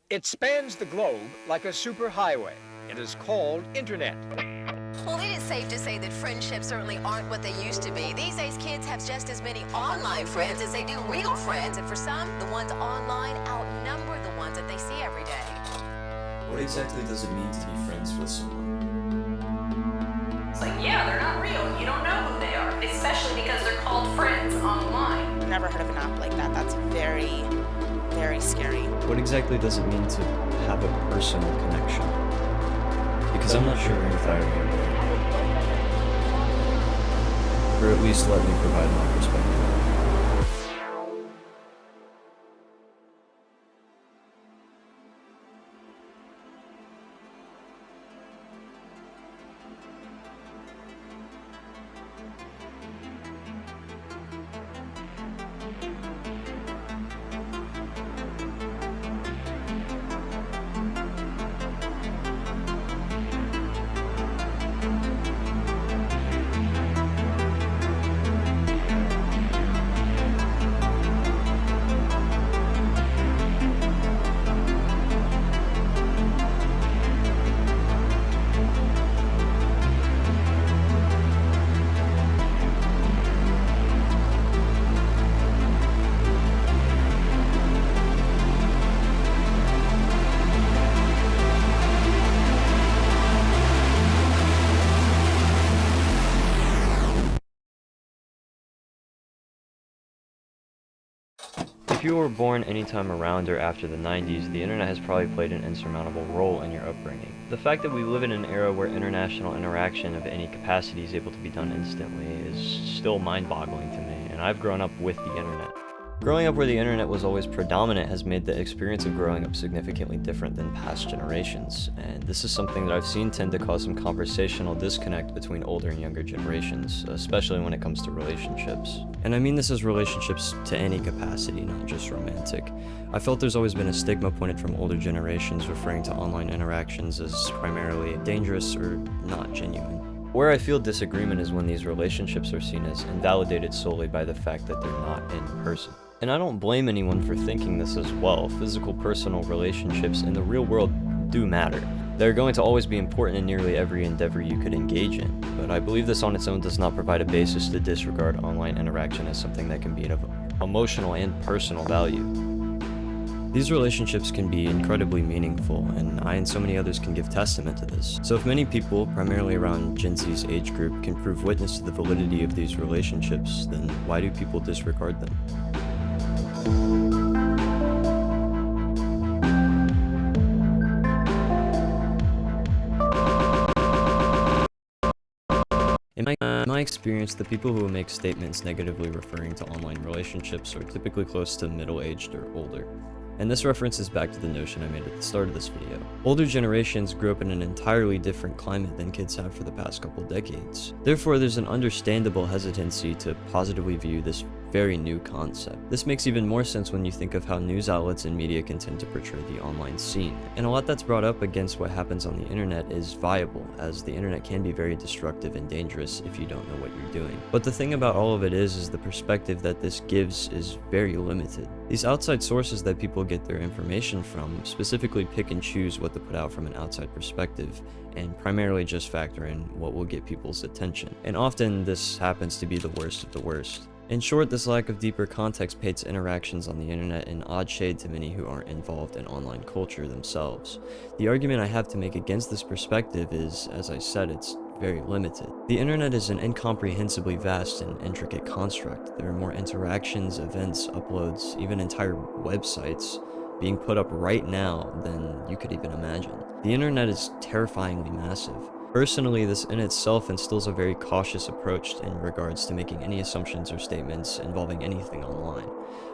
It spans the globe like a superhighway. It is called Internet. Well, it is safe to say that friendships certainly aren't what they used to be. These days, kids have just as many online friends as they do real friends. And for some, the ones online outnumber the ones that they see every day. What exactly does it mean to be friends with someone? It's like, yeah, they're not real. You don't know who they are, especially because they're called friends online. I've never heard of an app like that. That's very, very scary. What exactly does it mean to have a personal connection? Because I'm not sure if I agree. Or at least let me provide my perspective. If you were born anytime around or after the 90s, the internet has probably played an insurmountable role in your upbringing. The fact that we live in an era where international interaction of any capacity is able to be done instantly is still mind-boggling to me, and I've grown up with the internet. Growing up where the internet was always predominant has made the experience of growing up significantly different than past generations, and this is something that I've seen tend to cause some conversational disconnect between older and younger generations, especially when it comes to relationships. And I mean this as relationships to any capacity, not just romantic. I felt there's always been a stigma pointed from older generations referring to online interactions as primarily dangerous or not genuine. Where I feel disagreement is when these relationships are seen as invalidated solely by the fact that they're not in person. And I don't blame anyone for thinking this as well. Physical personal relationships in the real world do matter. They're going to always be important in nearly every endeavor you could engage in, but I believe this on its own does not provide a basis to disregard online interaction as something that can be of emotional and personal value. These relationships can be incredibly meaningful, and I and so many others can give testament to this. So if many people, primarily around Gen Z's age group, can prove witness to the validity of these relationships, then why do people disregard them? In my experience, the people who make statements negatively referring to online relationships are typically close to middle-aged or older. And this references back to the notion I made at the start of this video. Older generations grew up in an entirely different climate than kids have for the past couple decades. Therefore, there's an understandable hesitancy to positively view this very new concept. This makes even more sense when you think of how news outlets and media can tend to portray the online scene. And a lot that's brought up against what happens on the internet is viable, as the internet can be very destructive and dangerous if you don't know what you're doing. But the thing about all of it is the perspective that this gives is very limited. These outside sources that people get their information from specifically pick and choose what to put out from an outside perspective, and primarily just factor in what will get people's attention. And often this happens to be the worst of the worst. In short, this lack of deeper context paints interactions on the internet in odd shade to many who aren't involved in online culture themselves. The argument I have to make against this perspective is, as I said, it's very limited. The internet is an incomprehensibly vast and intricate construct. There are more interactions, events, uploads, even entire websites being put up right now than you could even imagine. The internet is terrifyingly massive. Personally, this in itself instills a very cautious approach in regards to making any assumptions or statements involving anything online.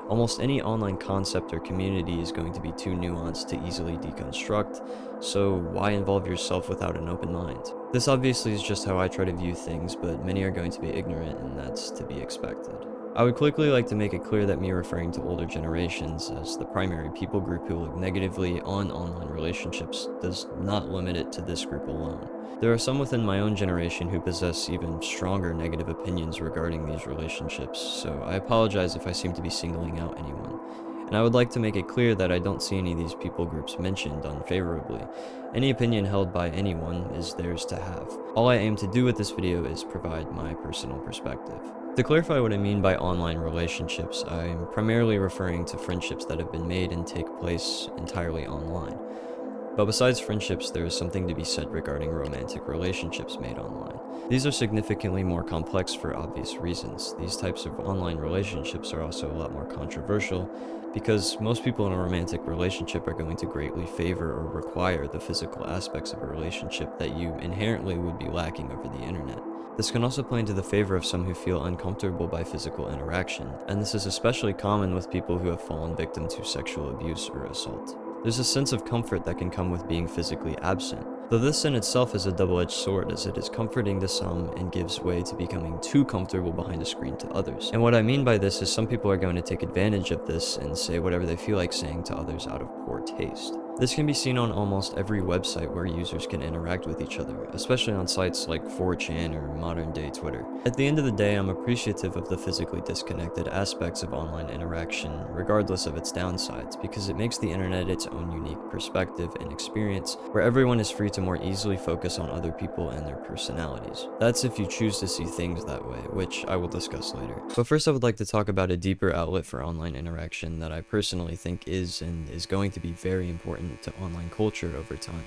Almost any online concept or community is going to be too nuanced to easily deconstruct, so why involve yourself without an open mind? This obviously is just how I try to view things, but many are going to be ignorant, and that's to be expected. I would quickly like to make it clear that me referring to older generations as the primary people group who look negatively on online relationships does not limit it to this group alone. There are some within my own generation who possess even stronger negative opinions regarding these relationships, so I apologize if I seem to be singling out anyone. and I would like to make it clear that I don't see any of these people groups mentioned unfavorably. Any opinion held by anyone is theirs to have. All I aim to do with this video is provide my personal perspective. To clarify what I mean by online relationships, I'm primarily referring to friendships that have been made and take place entirely online. But besides friendships, there is something to be said regarding romantic relationships made online. These are significantly more complex for obvious reasons. These types of online relationships are also a lot more controversial because most people in a romantic relationship are going to greatly favor or require the physical aspects of a relationship that you inherently would be lacking over the internet. This can also play into the favor of some who feel uncomfortable by physical interaction, and this is especially common with people who have fallen victim to sexual abuse or assault. There's a sense of comfort that can come with being physically absent, though this in itself is a double-edged sword, as it is comforting to some and gives way to becoming too comfortable behind a screen to others. And what I mean by this is some people are going to take advantage of this and say whatever they feel like saying to others out of poor taste. This can be seen on almost every website where users can interact with each other, especially on sites like 4chan or modern-day Twitter. At the end of the day, I'm appreciative of the physically disconnected aspects of online interaction, regardless of its downsides, because it makes the internet its own unique perspective and experience, where everyone is free to more easily focus on other people and their personalities. That's if you choose to see things that way, which I will discuss later. But first I would like to talk about a deeper outlet for online interaction that I personally think is and is going to be very important to online culture over time.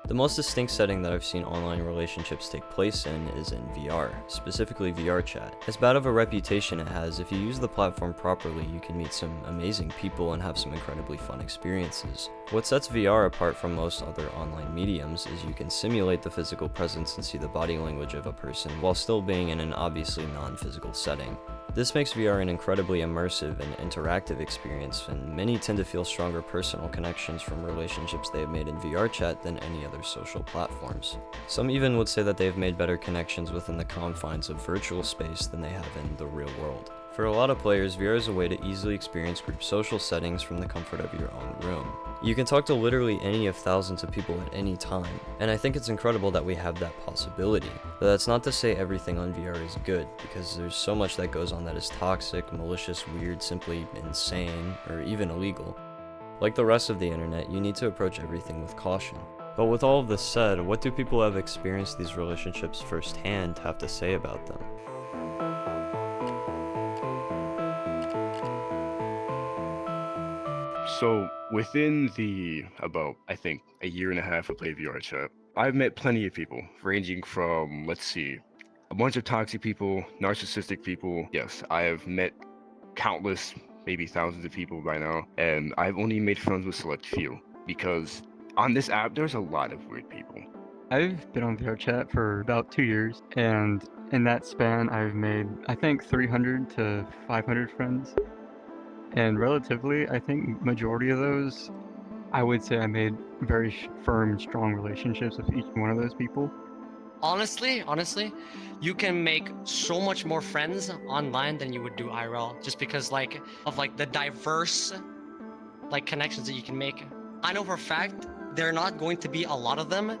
The most distinct setting that I've seen online relationships take place in is in VR, specifically VRChat. As bad of a reputation it has, if you use the platform properly, you can meet some amazing people and have some incredibly fun experiences. What sets VR apart from most other online mediums is you can simulate the physical presence and see the body language of a person while still being in an obviously non-physical setting. This makes VR an incredibly immersive and interactive experience, and many tend to feel stronger personal connections from relationships they have made in VRChat than any other social platforms. Some even would say that they have made better connections within the confines of virtual space than they have in the real world. For a lot of players, VR is a way to easily experience group social settings from the comfort of your own room. You can talk to literally any of thousands of people at any time, and I think it's incredible that we have that possibility. But that's not to say everything on VR is good, because there's so much that goes on that is toxic, malicious, weird, simply insane, or even illegal. Like the rest of the internet, you need to approach everything with caution. But with all of this said, what do people who have experienced these relationships firsthand have to say about them? So within about, I think, a year and a half of playing VRChat, I've met plenty of people, ranging from, let's see, a bunch of toxic people, narcissistic people. Yes, I have met countless, maybe thousands of people by now, and I've only made friends with select few, because on this app, there's a lot of weird people. I've been on VRChat for about 2 years, and in that span, I've made, I think, 300 to 500 friends. And relatively, I think majority of those I would say I made very firm, strong relationships with each one of those people. Honestly, you can make so much more friends online than you would do IRL, just because of the diverse connections that you can make. I know for a fact there are not going to be a lot of them,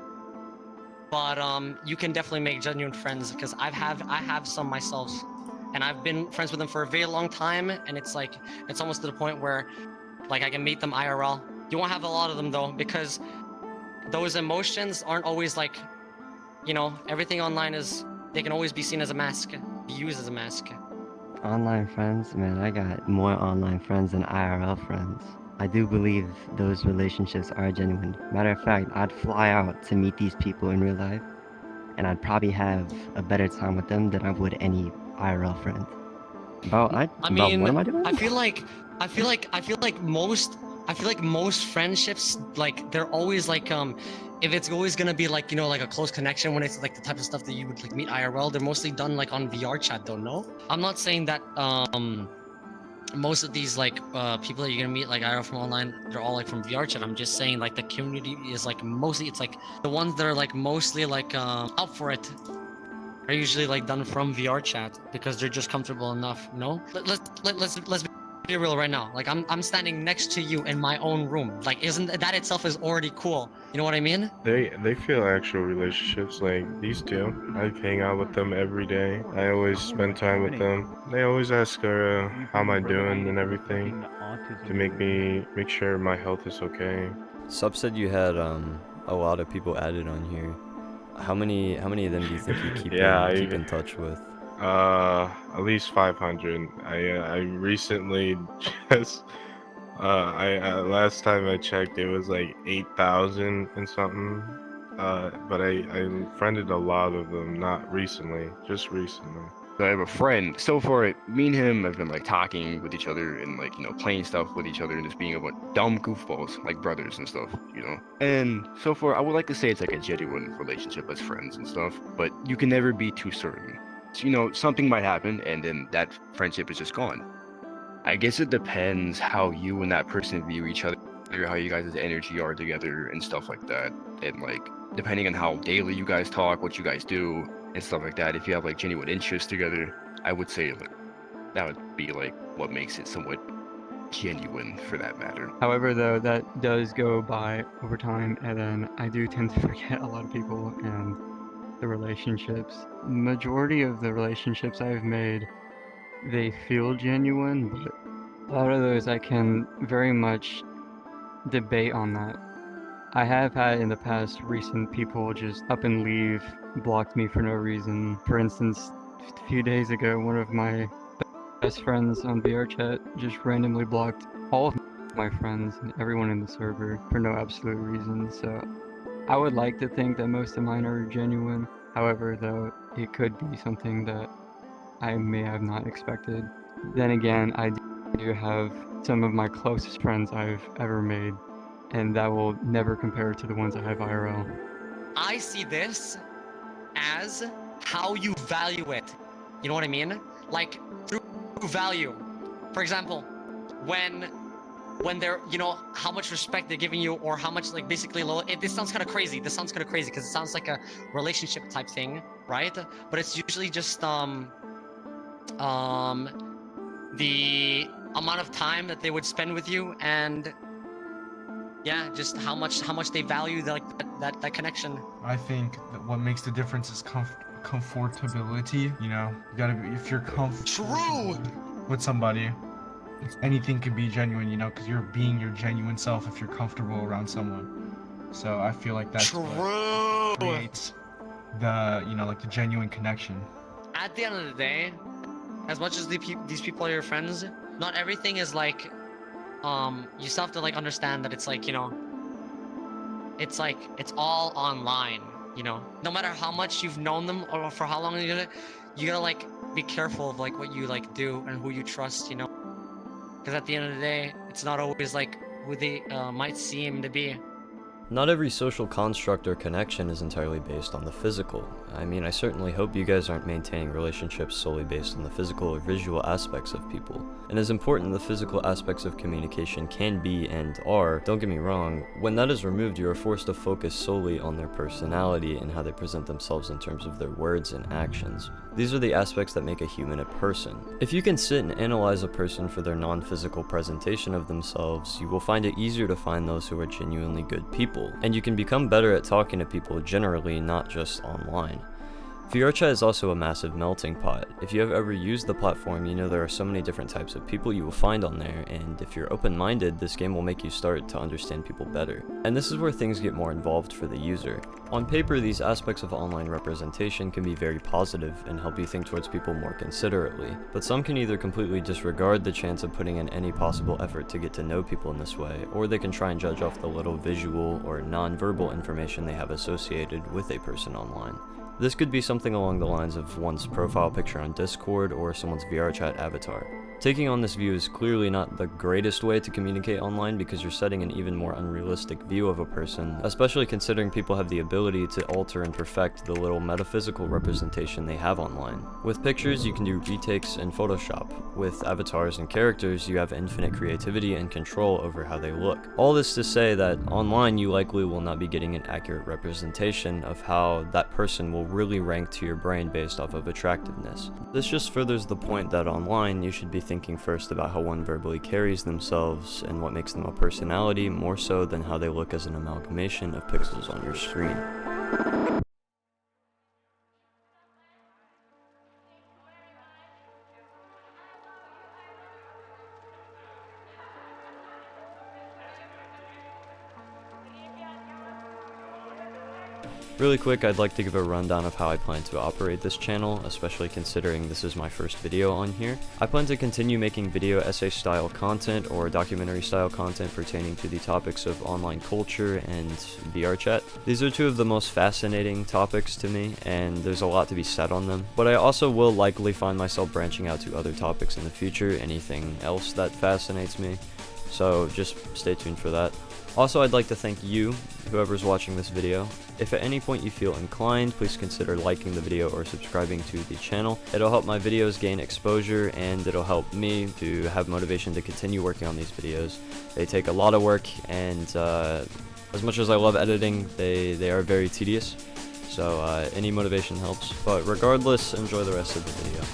but you can definitely make genuine friends, because I have some myself, and I've been friends with them for a very long time, and it's almost to the point where I can meet them IRL. You won't have a lot of them though, because those emotions aren't always everything online they can always be seen as a mask, be used as a mask. Online friends, man, I got more online friends than IRL friends. I do believe those relationships are genuine. Matter of fact, I'd fly out to meet these people in real life, and I'd probably have a better time with them than I would any IRL friend. What am I doing? I feel like most friendships, they're always if it's always gonna be a close connection, when it's the type of stuff that you would meet IRL, they're mostly done on VRChat though, no? I'm not saying that most of these people that you're gonna meet IRL from online, they're all from VRChat. I'm just saying the community is mostly, it's the ones that are mostly up for it are usually done from VRChat, because they're just comfortable enough. No, let's be real right now. I'm standing next to you in my own room. Isn't that itself is already cool? You know what I mean? They feel actual relationships like these two. I hang out with them every day. I always spend time with them. They always ask how am I doing and everything, to make sure my health is okay. Sub said you had a lot of people added on here. How many of them do you think you keep in touch with? At least 500. I recently just last time I checked, it was 8,000 and something. But I friended a lot of them, not recently, just recently. I have a friend. So far, me and him have been talking with each other and playing stuff with each other and just being a bunch of dumb goofballs, like brothers and stuff, And so far, I would like to say it's a genuine relationship as friends and stuff, but you can never be too certain. So, something might happen and then that friendship is just gone. I guess it depends how you and that person view each other, how you guys' energy are together and stuff like that, and depending on how daily you guys talk, what you guys do and stuff like that. If you have genuine interests together, I would say that would be what makes it somewhat genuine, for that matter. However, though, that does go by over time, and then I do tend to forget a lot of people and the relationships. Majority of the relationships I've made, they feel genuine, but a lot of those I can very much debate on that. I have had in the past recent people just up and leave, blocked me for no reason. For instance, a few days ago, one of my best friends on VRChat just randomly blocked all of my friends and everyone in the server for no absolute reason. So I would like to think that most of mine are genuine. However, though, it could be something that I may have not expected. Then again, I do have some of my closest friends I've ever made, and that will never compare to the ones I have IRL. I see this as how you value it. You know what I mean? Through value. For example, when they're, how much respect they're giving you, or how much basically this sounds kind of crazy. This sounds kind of crazy because it sounds like a relationship type thing, right? But it's usually just the amount of time that they would spend with you, and yeah, just how much they value that connection. I think that what makes the difference is comfortability. You gotta be, if you're comfortable with somebody, anything can be genuine, because you're being your genuine self if you're comfortable around someone. So I feel like that's what creates the, the genuine connection. At the end of the day, as much as these people are your friends, not everything is you still have to understand that it's it's all online, no matter how much you've known them or for how long you gotta be careful of what you do and who you trust, because at the end of the day, it's not always who they might seem to be. Not every social construct or connection is entirely based on the physical. I mean, I certainly hope you guys aren't maintaining relationships solely based on the physical or visual aspects of people. And as important the physical aspects of communication can be and are, don't get me wrong, when that is removed you are forced to focus solely on their personality and how they present themselves in terms of their words and actions. These are the aspects that make a human a person. If you can sit and analyze a person for their non-physical presentation of themselves, you will find it easier to find those who are genuinely good people, and you can become better at talking to people generally, not just online. VRChat is also a massive melting pot. If you have ever used the platform, you know there are so many different types of people you will find on there, and if you're open-minded, this game will make you start to understand people better. And this is where things get more involved for the user. On paper, these aspects of online representation can be very positive and help you think towards people more considerately, but some can either completely disregard the chance of putting in any possible effort to get to know people in this way, or they can try and judge off the little visual or non-verbal information they have associated with a person online. This could be something along the lines of one's profile picture on Discord or someone's VRChat avatar. Taking on this view is clearly not the greatest way to communicate online because you're setting an even more unrealistic view of a person, especially considering people have the ability to alter and perfect the little metaphysical representation they have online. With pictures, you can do retakes in Photoshop. With avatars and characters, you have infinite creativity and control over how they look. All this to say that online you likely will not be getting an accurate representation of how that person will really rank to your brain based off of attractiveness. This just furthers the point that online you should be thinking first about how one verbally carries themselves and what makes them a personality more so than how they look as an amalgamation of pixels on your screen. Really quick, I'd like to give a rundown of how I plan to operate this channel, especially considering this is my first video on here. I plan to continue making video essay style content or documentary style content pertaining to the topics of online culture and VRChat. These are two of the most fascinating topics to me, and there's a lot to be said on them, but I also will likely find myself branching out to other topics in the future, anything else that fascinates me, so just stay tuned for that. Also, I'd like to thank you, whoever's watching this video. If at any point you feel inclined, please consider liking the video or subscribing to the channel. It'll help my videos gain exposure, and it'll help me to have motivation to continue working on these videos. They take a lot of work, and as much as I love editing, they are very tedious, so any motivation helps. But regardless, enjoy the rest of the video.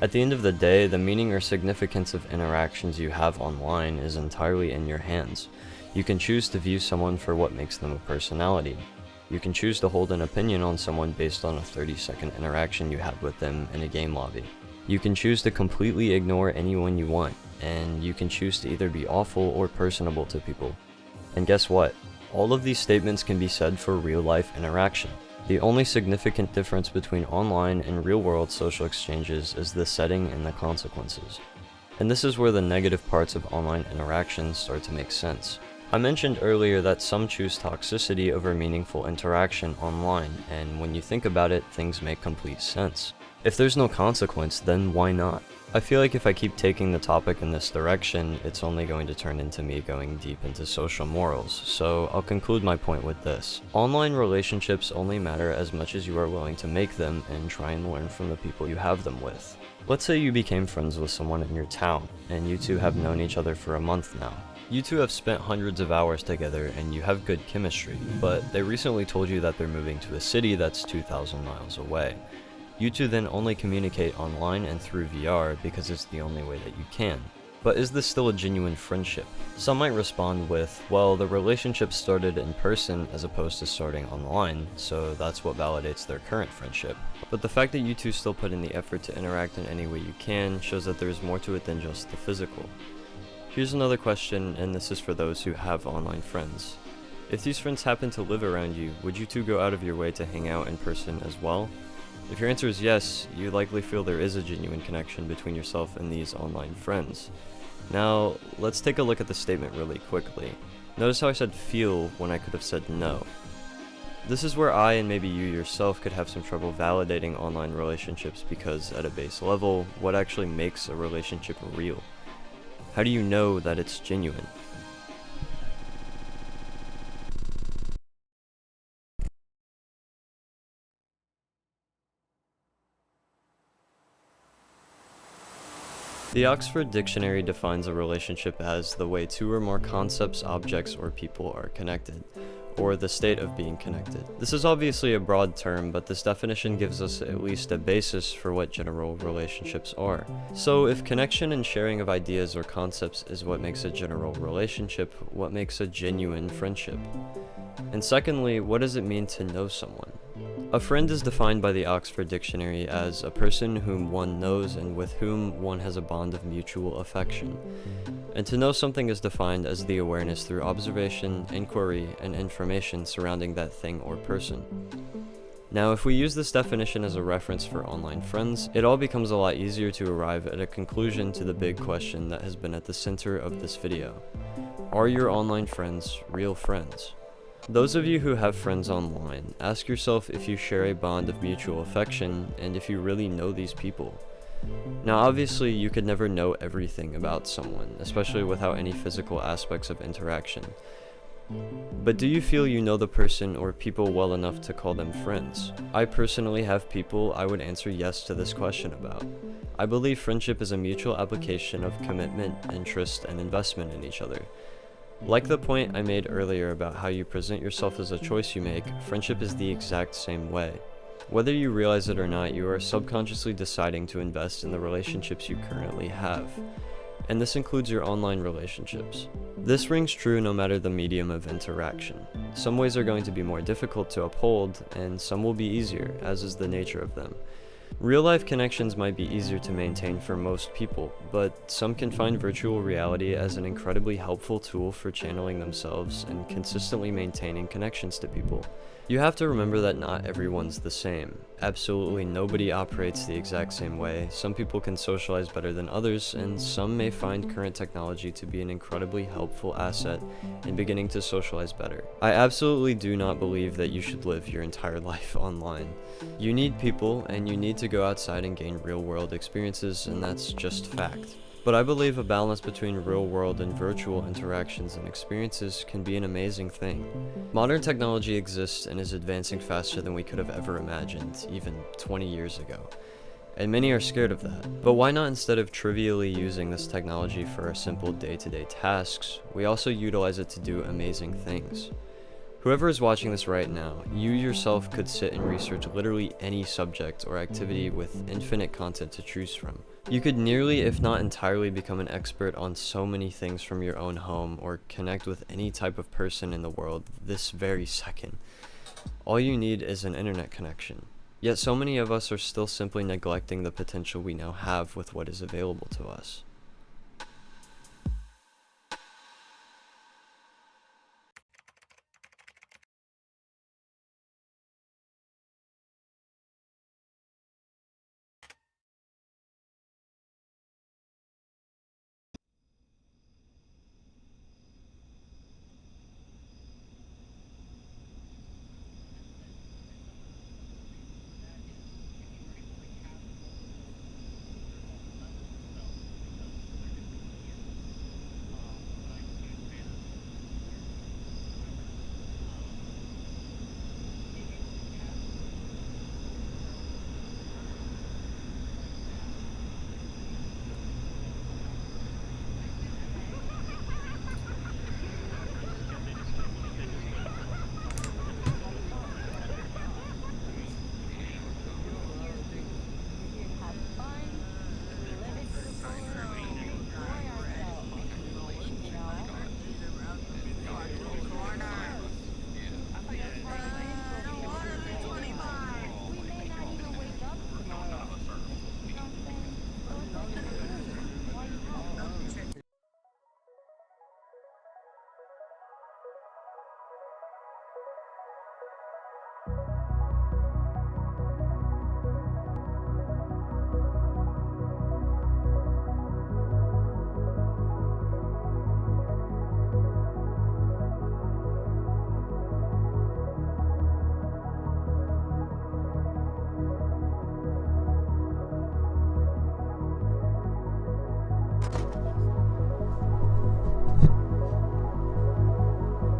At the end of the day, the meaning or significance of interactions you have online is entirely in your hands. You can choose to view someone for what makes them a personality. You can choose to hold an opinion on someone based on a 30-second interaction you had with them in a game lobby. You can choose to completely ignore anyone you want, and you can choose to either be awful or personable to people. And guess what? All of these statements can be said for real-life interaction. The only significant difference between online and real-world social exchanges is the setting and the consequences. And this is where the negative parts of online interactions start to make sense. I mentioned earlier that some choose toxicity over meaningful interaction online, and when you think about it, things make complete sense. If there's no consequence, then why not? I feel like if I keep taking the topic in this direction, it's only going to turn into me going deep into social morals, so I'll conclude my point with this. Online relationships only matter as much as you are willing to make them and try and learn from the people you have them with. Let's say you became friends with someone in your town, and you two have known each other for a month now. You two have spent hundreds of hours together and you have good chemistry, but they recently told you that they're moving to a city that's 2,000 miles away. You two then only communicate online and through VR because it's the only way that you can. But is this still a genuine friendship? Some might respond with, well, the relationship started in person as opposed to starting online, so that's what validates their current friendship. But the fact that you two still put in the effort to interact in any way you can shows that there's more to it than just the physical. Here's another question, and this is for those who have online friends. If these friends happen to live around you, would you two go out of your way to hang out in person as well? If your answer is yes, you likely feel there is a genuine connection between yourself and these online friends. Now, let's take a look at the statement really quickly. Notice how I said feel when I could have said no. This is where I and maybe you yourself could have some trouble validating online relationships because at a base level, what actually makes a relationship real? How do you know that it's genuine? The Oxford Dictionary defines a relationship as the way two or more concepts, objects, or people are connected, or the state of being connected. This is obviously a broad term, but this definition gives us at least a basis for what general relationships are. So if connection and sharing of ideas or concepts is what makes a general relationship, what makes a genuine friendship? And secondly, what does it mean to know someone? A friend is defined by the Oxford Dictionary as a person whom one knows and with whom one has a bond of mutual affection. And to know something is defined as the awareness through observation, inquiry, and information surrounding that thing or person. Now, if we use this definition as a reference for online friends, it all becomes a lot easier to arrive at a conclusion to the big question that has been at the center of this video. Are your online friends real friends? Those of you who have friends online, ask yourself if you share a bond of mutual affection and if you really know these people. Now obviously you could never know everything about someone, especially without any physical aspects of interaction. But do you feel you know the person or people well enough to call them friends? I personally have people I would answer yes to this question about. I believe friendship is a mutual application of commitment, interest, and investment in each other. Like the point I made earlier about how you present yourself as a choice you make, friendship is the exact same way. Whether you realize it or not, you are subconsciously deciding to invest in the relationships you currently have. And this includes your online relationships. This rings true no matter the medium of interaction. Some ways are going to be more difficult to uphold, and some will be easier, as is the nature of them. Real-life connections might be easier to maintain for most people, but some can find virtual reality as an incredibly helpful tool for channeling themselves and consistently maintaining connections to people. You have to remember that not everyone's the same. Absolutely nobody operates the exact same way. Some people can socialize better than others, and some may find current technology to be an incredibly helpful asset in beginning to socialize better. I absolutely do not believe that you should live your entire life online. You need people, and you need to go outside and gain real-world experiences, and that's just fact. But I believe a balance between real-world and virtual interactions and experiences can be an amazing thing. Modern technology exists and is advancing faster than we could have ever imagined, even 20 years ago. And many are scared of that. But why not, instead of trivially using this technology for our simple day-to-day tasks, we also utilize it to do amazing things? Whoever is watching this right now, you yourself could sit and research literally any subject or activity with infinite content to choose from. You could nearly, if not entirely, become an expert on so many things from your own home or connect with any type of person in the world this very second. All you need is an internet connection. Yet so many of us are still simply neglecting the potential we now have with what is available to us.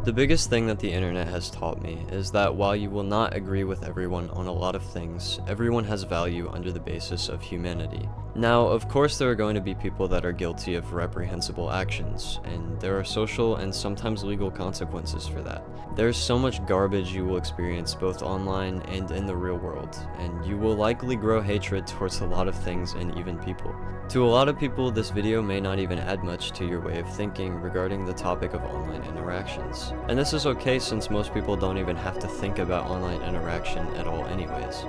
The biggest thing that the internet has taught me is that while you will not agree with everyone on a lot of things, everyone has value under the basis of humanity. Now, of course there are going to be people that are guilty of reprehensible actions, and there are social and sometimes legal consequences for that. There's so much garbage you will experience both online and in the real world, and you will likely grow hatred towards a lot of things and even people. To a lot of people, this video may not even add much to your way of thinking regarding the topic of online interactions. And this is okay since most people don't even have to think about online interaction at all anyways.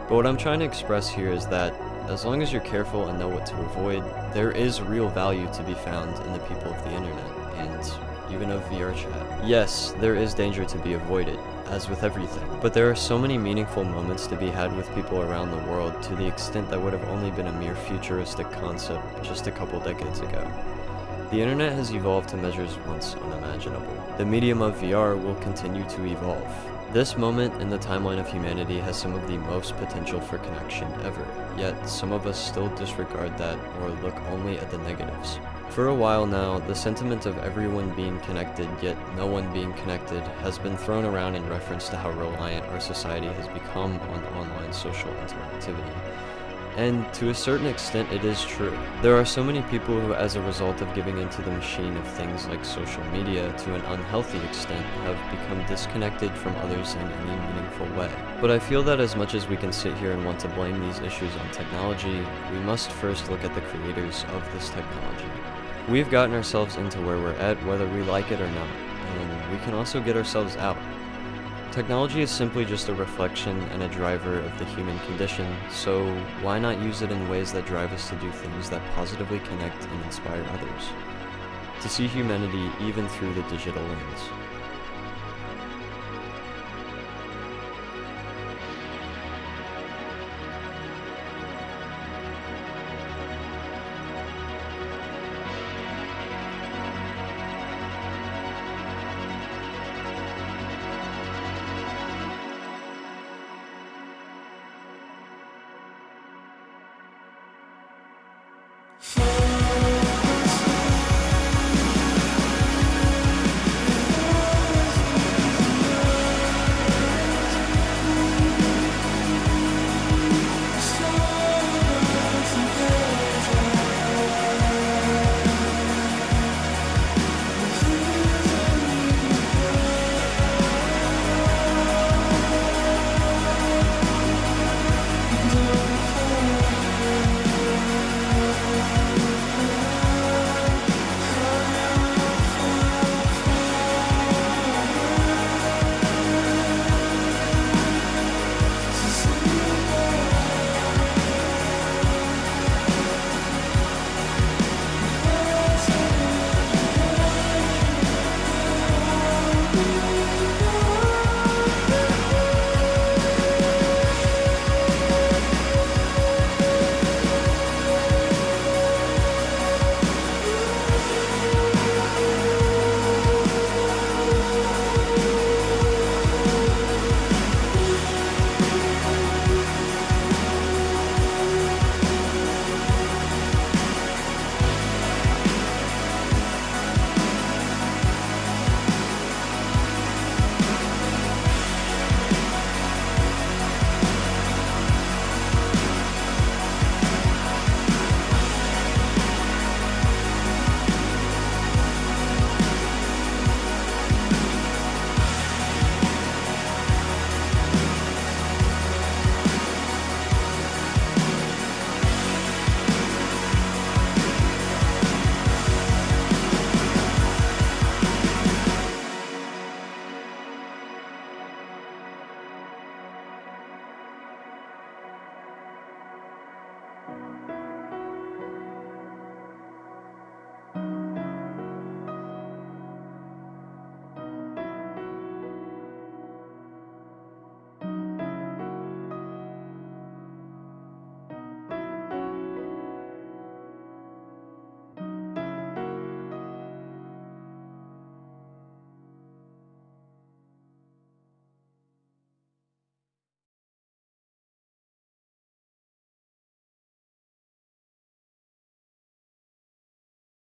But what I'm trying to express here is that as long as you're careful and know what to avoid, there is real value to be found in the people of the internet, and even of VRChat. Yes, there is danger to be avoided, as with everything, but there are so many meaningful moments to be had with people around the world to the extent that would have only been a mere futuristic concept just a couple decades ago. The internet has evolved to measures once unimaginable. The medium of VR will continue to evolve. This moment in the timeline of humanity has some of the most potential for connection ever, yet some of us still disregard that or look only at the negatives. For a while now, the sentiment of everyone being connected yet no one being connected has been thrown around in reference to how reliant our society has become on online social interactivity. And to a certain extent it is true. There are so many people who, as a result of giving into the machine of things like social media to an unhealthy extent, have become disconnected from others in any meaningful way. But I feel that as much as we can sit here and want to blame these issues on technology, we must first look at the creators of this technology. We've gotten ourselves into where we're at whether we like it or not, and we can also get ourselves out. Technology is simply just a reflection and a driver of the human condition, so why not use it in ways that drive us to do things that positively connect and inspire others? To see humanity even through the digital lens.